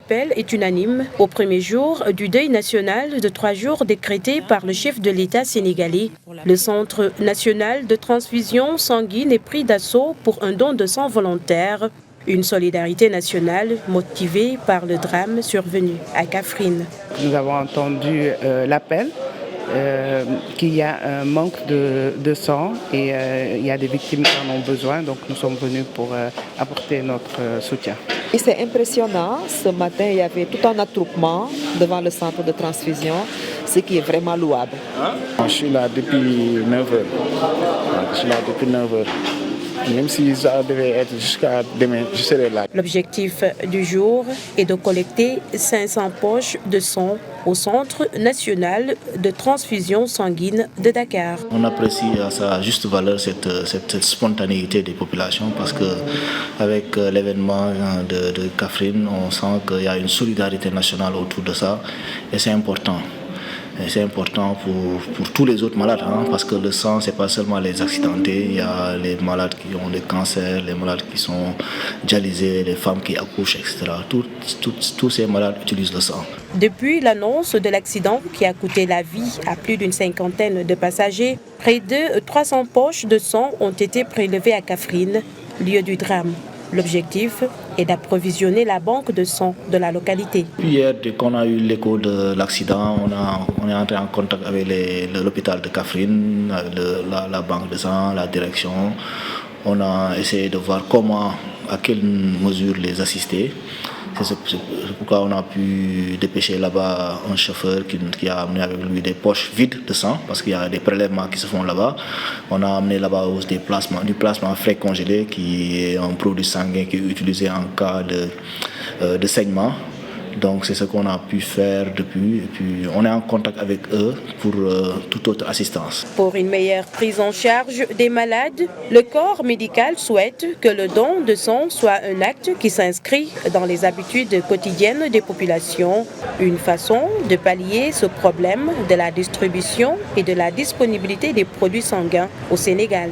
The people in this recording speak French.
L'appel est unanime au premier jour du deuil national de 3 jours décrété par le chef de l'État sénégalais. Le Centre national de transfusion sanguine est pris d'assaut pour un don de sang volontaire. Une solidarité nationale motivée par le drame survenu à Kaffrine. Nous avons entendu l'appel qu'il y a un manque de sang et il y a des victimes qui en ont besoin, donc nous sommes venus pour apporter notre soutien. Et c'est impressionnant, ce matin il y avait tout un attroupement devant le centre de transfusion, ce qui est vraiment louable. Je suis là depuis 9h. Même si ça devait être jusqu'à demain, je serai là. L'objectif du jour est de collecter 500 poches de sang au Centre national de transfusion sanguine de Dakar. On apprécie à sa juste valeur cette spontanéité des populations parce qu'avec l'événement de Kaffrine, on sent qu'il y a une solidarité nationale autour de ça et c'est important. Et c'est important pour tous les autres malades, parce que le sang, ce n'est pas seulement les accidentés, il y a les malades qui ont des cancers, les malades qui sont dialysés, les femmes qui accouchent, etc. Tous ces malades utilisent le sang. Depuis l'annonce de l'accident qui a coûté la vie à plus d'une cinquantaine de passagers, près de 300 poches de sang ont été prélevées à Kaffrine, lieu du drame. L'objectif est d'approvisionner la banque de sang de la localité. Hier, dès qu'on a eu l'écho de l'accident, on est entré en contact avec l'hôpital de Kaffrine, la banque de sang, la direction. On a essayé de voir à quelle mesure les assister. C'est pourquoi on a pu dépêcher là-bas un chauffeur qui a amené avec lui des poches vides de sang, parce qu'il y a des prélèvements qui se font là-bas. On a amené là-bas aussi du plasma frais congelé, qui est un produit sanguin qui est utilisé en cas de saignement. Donc c'est ce qu'on a pu faire depuis et puis on est en contact avec eux pour toute autre assistance. Pour une meilleure prise en charge des malades, le corps médical souhaite que le don de sang soit un acte qui s'inscrit dans les habitudes quotidiennes des populations, une façon de pallier ce problème de la distribution et de la disponibilité des produits sanguins au Sénégal.